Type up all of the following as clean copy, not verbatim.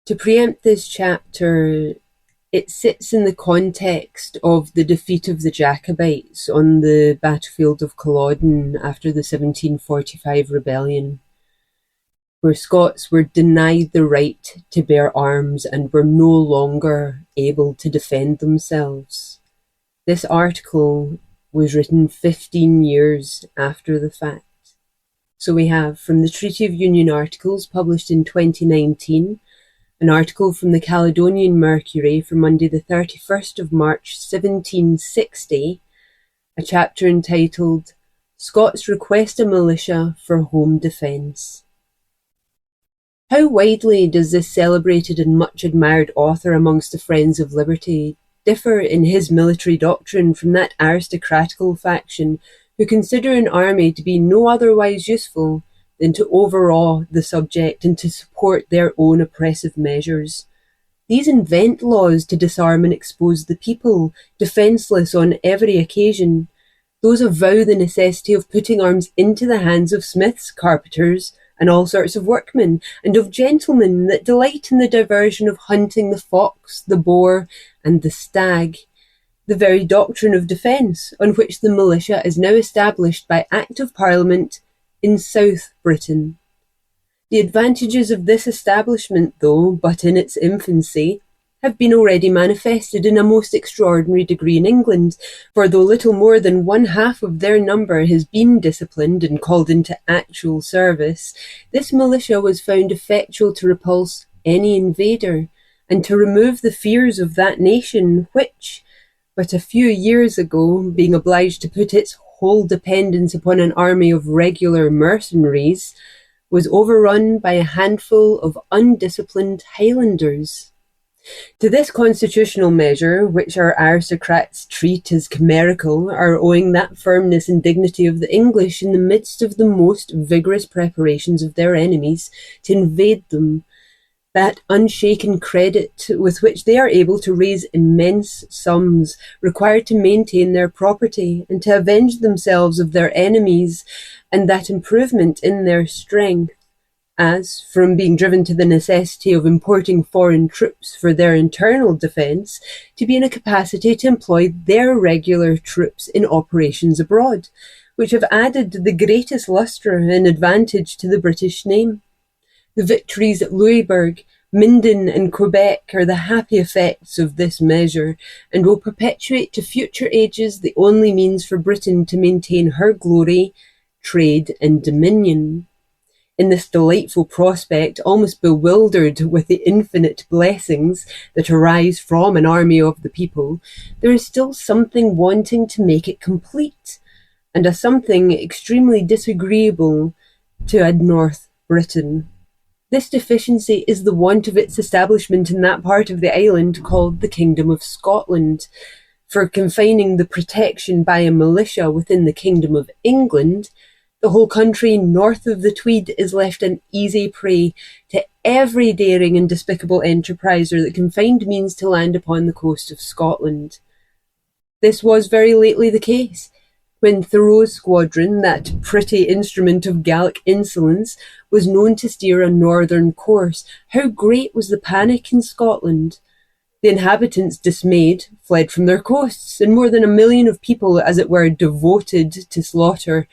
To preempt this chapter, it sits in the context of the defeat of the Jacobites on the battlefield of Culloden after the 1745 rebellion, where Scots were denied the right to bear arms and were no longer able to defend themselves. This article was written 15 years after the fact. So we have from the Treaty of Union articles published in 2019, an article from the Caledonian Mercury for Monday the 31st of March 1760, a chapter entitled Scots Request a Militia for Home Defence. How widely does this celebrated and much admired author amongst the Friends of Liberty differ in his military doctrine from that aristocratical faction who consider an army to be no otherwise useful than to overawe the subject and to support their own oppressive measures? These invent laws to disarm and expose the people, defenceless on every occasion. Those avow the necessity of putting arms into the hands of smiths, carpenters, and all sorts of workmen, and of gentlemen that delight in the diversion of hunting the fox, the boar, and the stag. The very doctrine of defence, on which the militia is now established by Act of Parliament in South Britain. The advantages of this establishment, though but in its infancy, have been already manifested in a most extraordinary degree in England, for though little more than 1/2 of their number has been disciplined and called into actual service, this militia was found effectual to repulse any invader, and to remove the fears of that nation which, but a few years ago, being obliged to put its whole dependence upon an army of regular mercenaries, was overrun by a handful of undisciplined Highlanders. To this constitutional measure, which our aristocrats treat as chimerical, are owing that firmness and dignity of the English in the midst of the most vigorous preparations of their enemies to invade them, that unshaken credit with which they are able to raise immense sums required to maintain their property and to avenge themselves of their enemies, and that improvement in their strength, as, from being driven to the necessity of importing foreign troops for their internal defence, to be in a capacity to employ their regular troops in operations abroad, which have added the greatest lustre and advantage to the British name. The victories at Louisbourg, Minden, and Quebec are the happy effects of this measure, and will perpetuate to future ages the only means for Britain to maintain her glory, trade, and dominion. In this delightful prospect, almost bewildered with the infinite blessings that arise from an army of the people, there is still something wanting to make it complete, and a something extremely disagreeable to North Britain. This deficiency is the want of its establishment in that part of the island called the Kingdom of Scotland, for confining the protection by a militia within the Kingdom of England, the whole country north of the Tweed is left an easy prey to every daring and despicable enterpriser that can find means to land upon the coast of Scotland. This was very lately the case, when Thoreau's squadron, that pretty instrument of Gallic insolence, was known to steer a northern course. How great was the panic in Scotland! The inhabitants, dismayed, fled from their coasts, and more than 1 million of people, as it were, devoted to slaughter,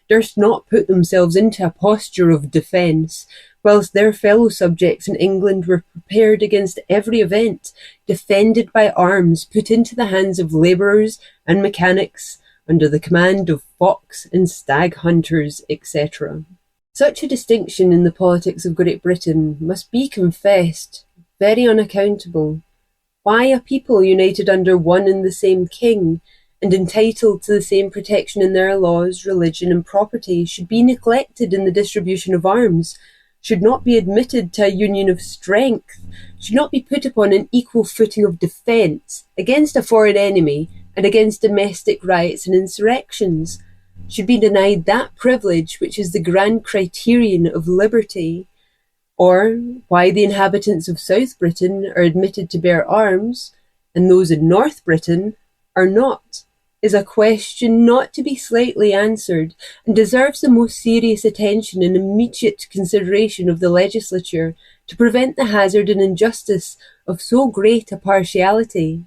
durst not put themselves into a posture of defence, whilst their fellow subjects in England were prepared against every event, defended by arms put into the hands of labourers and mechanics, under the command of fox and stag hunters, etc. Such a distinction in the politics of Great Britain must be confessed very unaccountable. Why a people united under one and the same king, and entitled to the same protection in their laws, religion, and property, should be neglected in the distribution of arms, should not be admitted to a union of strength, should not be put upon an equal footing of defence against a foreign enemy and against domestic riots and insurrections, should be denied that privilege which is the grand criterion of liberty, or why the inhabitants of South Britain are admitted to bear arms, and those in North Britain are not, is a question not to be slightly answered, and deserves the most serious attention and immediate consideration of the legislature, to prevent the hazard and injustice of so great a partiality.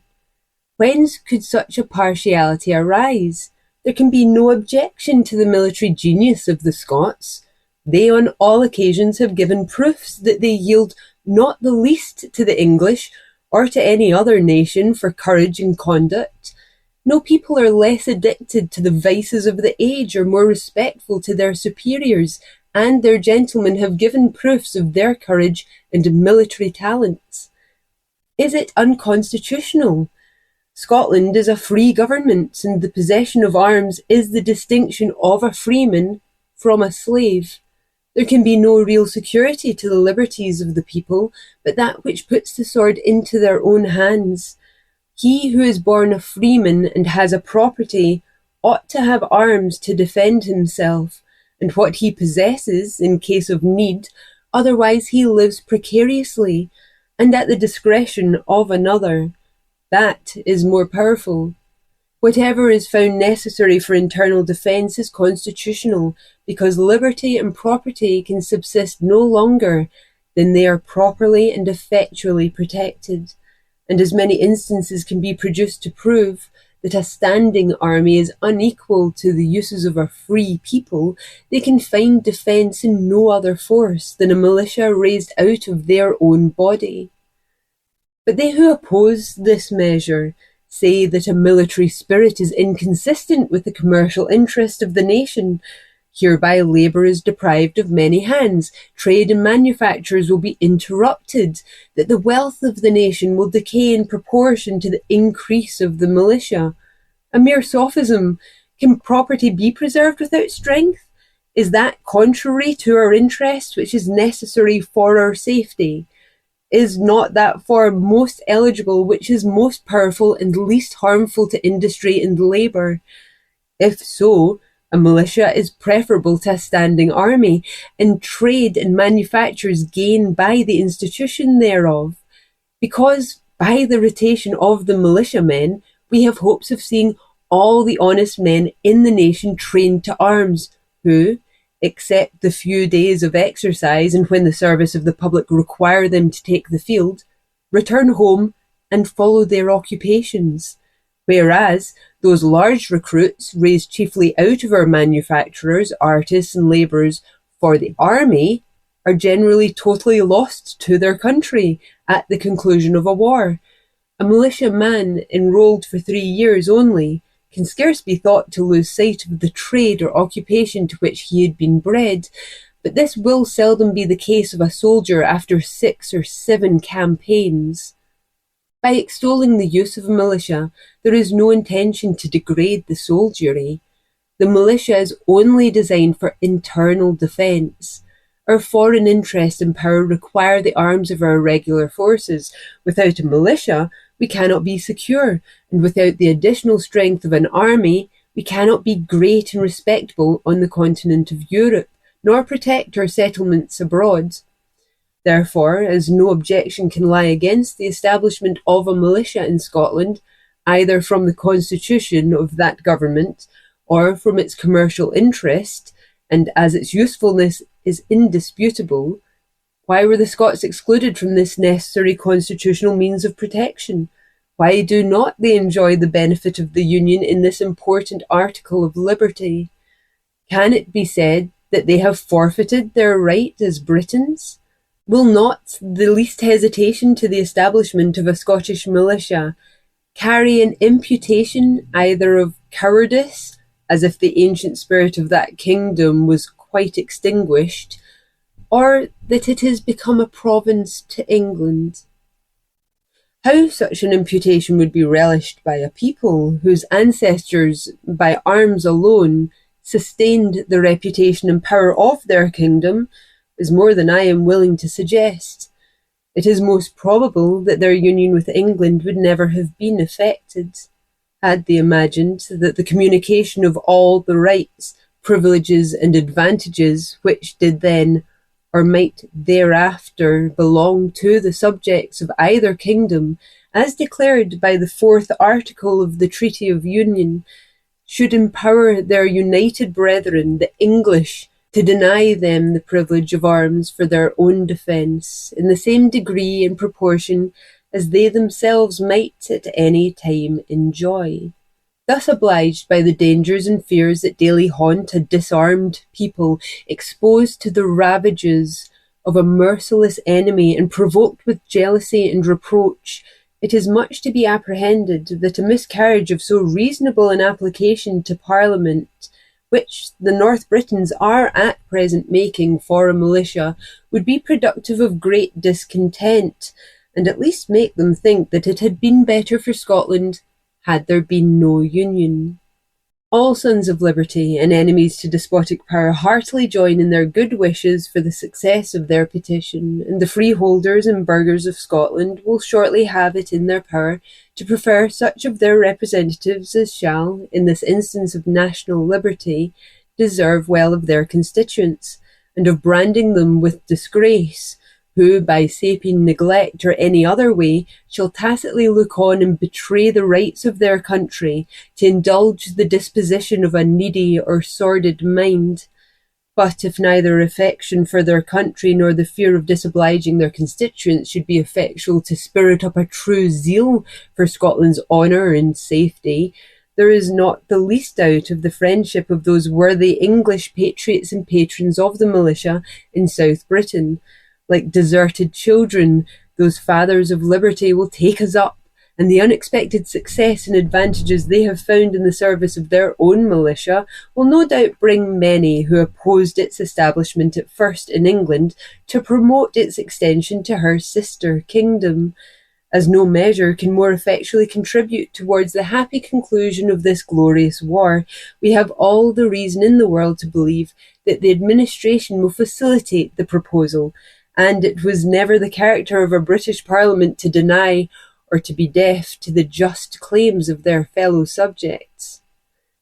Whence could such a partiality arise? There can be no objection to the military genius of the Scots. They on all occasions have given proofs that they yield not the least to the English or to any other nation for courage and conduct. No people are less addicted to the vices of the age or more respectful to their superiors, and their gentlemen have given proofs of their courage and military talents. Is it unconstitutional? Scotland is a free government, and the possession of arms is the distinction of a freeman from a slave. There can be no real security to the liberties of the people, but that which puts the sword into their own hands. He who is born a freeman and has a property ought to have arms to defend himself, and what he possesses in case of need, otherwise he lives precariously, and at the discretion of another. That is more powerful. Whatever is found necessary for internal defence is constitutional, because liberty and property can subsist no longer than they are properly and effectually protected. And as many instances can be produced to prove that a standing army is unequal to the uses of a free people, they can find defence in no other force than a militia raised out of their own body. But they who oppose this measure say that a military spirit is inconsistent with the commercial interest of the nation. Hereby labour is deprived of many hands, trade and manufactures will be interrupted, that the wealth of the nation will decay in proportion to the increase of the militia. A mere sophism. Can property be preserved without strength? Is that contrary to our interest, which is necessary for our safety? Is not that form most eligible which is most powerful and least harmful to industry and labour? If so, a militia is preferable to a standing army, and trade and manufactures gain by the institution thereof, because by the rotation of the militiamen we have hopes of seeing all the honest men in the nation trained to arms, who, except the few days of exercise and when the service of the public require them to take the field, return home and follow their occupations. Whereas those large recruits, raised chiefly out of our manufacturers, artists and labourers for the army, are generally totally lost to their country at the conclusion of a war. A militia man enrolled for 3 years only can scarce be thought to lose sight of the trade or occupation to which he had been bred, but this will seldom be the case of a soldier after 6 or 7 campaigns. By extolling the use of a militia, there is no intention to degrade the soldiery. The militia is only designed for internal defence. Our foreign interest and power require the arms of our regular forces. Without a militia, we cannot be secure, and without the additional strength of an army, we cannot be great and respectable on the continent of Europe, nor protect our settlements abroad. Therefore, as no objection can lie against the establishment of a militia in Scotland, either from the constitution of that government or from its commercial interest, and as its usefulness is indisputable, why were the Scots excluded from this necessary constitutional means of protection? Why do not they enjoy the benefit of the Union in this important article of liberty? Can it be said that they have forfeited their right as Britons? Will not the least hesitation to the establishment of a Scottish militia carry an imputation either of cowardice, as if the ancient spirit of that kingdom was quite extinguished, or that it has become a province to England? How such an imputation would be relished by a people whose ancestors, by arms alone, sustained the reputation and power of their kingdom, is more than I am willing to suggest. It is most probable that their union with England would never have been effected, had they imagined that the communication of all the rights, privileges, and advantages which did then or might thereafter belong to the subjects of either kingdom, as declared by the 4th article of the Treaty of Union, should empower their united brethren, the English, to deny them the privilege of arms for their own defence in the same degree and proportion as they themselves might at any time enjoy. Thus obliged by the dangers and fears that daily haunt a disarmed people exposed to the ravages of a merciless enemy and provoked with jealousy and reproach, it is much to be apprehended that a miscarriage of so reasonable an application to Parliament, which the North Britons are at present making for a militia, would be productive of great discontent, and at least make them think that it had been better for Scotland had there been no union. All sons of liberty and enemies to despotic power heartily join in their good wishes for the success of their petition, and the freeholders and burghers of Scotland will shortly have it in their power to prefer such of their representatives as shall, in this instance of national liberty, deserve well of their constituents, and of branding them with disgrace, who, by sapine neglect or any other way, shall tacitly look on and betray the rights of their country, to indulge the disposition of a needy or sordid mind. But if neither affection for their country nor the fear of disobliging their constituents should be effectual to spirit up a true zeal for Scotland's honour and safety, there is not the least doubt of the friendship of those worthy English patriots and patrons of the militia in South Britain. Like deserted children, those fathers of liberty will take us up, and the unexpected success and advantages they have found in the service of their own militia will no doubt bring many who opposed its establishment at first in England to promote its extension to her sister kingdom. As no measure can more effectually contribute towards the happy conclusion of this glorious war, we have all the reason in the world to believe that the administration will facilitate the proposal, and it was never the character of a British Parliament to deny or to be deaf to the just claims of their fellow subjects.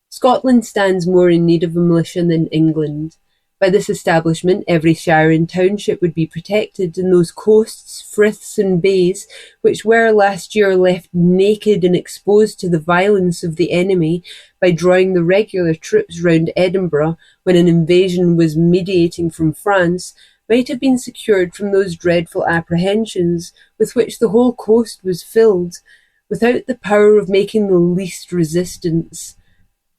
Scotland stands more in need of a militia than England. By this establishment, every shire and township would be protected, and those coasts, friths, and bays, which were last year left naked and exposed to the violence of the enemy, by drawing the regular troops round Edinburgh when an invasion was meditating from France, might have been secured from those dreadful apprehensions with which the whole coast was filled, without the power of making the least resistance.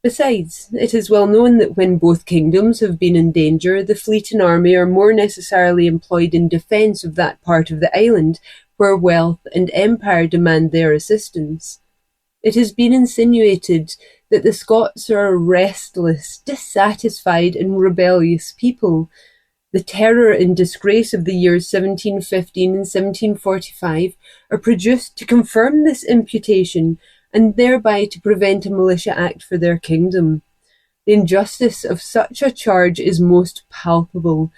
Besides, it is well known that when both kingdoms have been in danger, the fleet and army are more necessarily employed in defence of that part of the island where wealth and empire demand their assistance. It has been insinuated that the Scots are a restless, dissatisfied, and rebellious people. The terror and disgrace of the years 1715 and 1745 are produced to confirm this imputation, and thereby to prevent a militia act for their kingdom. The injustice of such a charge is most palpable.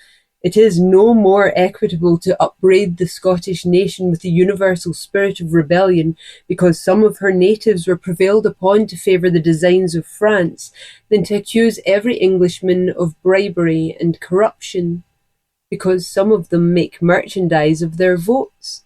It is no more equitable to upbraid the Scottish nation with the universal spirit of rebellion because some of her natives were prevailed upon to favour the designs of France, than to accuse every Englishman of bribery and corruption, because some of them make merchandise of their votes.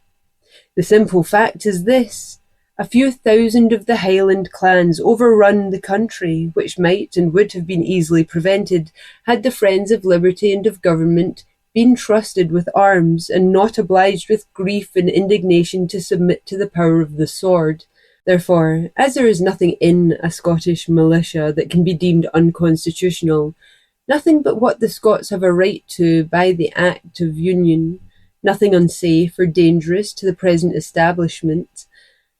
The simple fact is this: a few thousand of the Highland clans overrun the country, which might and would have been easily prevented had the friends of liberty and of government been trusted with arms and not obliged with grief and indignation to submit to the power of the sword. Therefore, as there is nothing in a Scottish militia that can be deemed unconstitutional, nothing but what the Scots have a right to by the Act of Union, nothing unsafe or dangerous to the present establishment,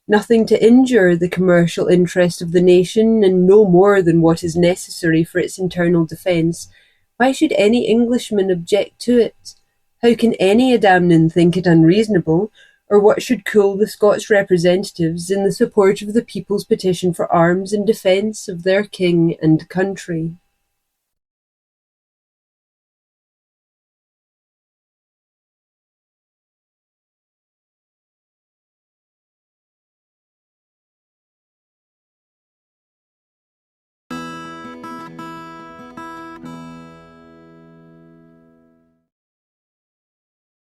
nothing to injure the commercial interest of the nation, and no more than what is necessary for its internal defence, why should any Englishman object to it? How can any Adamnan think it unreasonable, or what should cool the Scots representatives in the support of the people's petition for arms in defence of their king and country?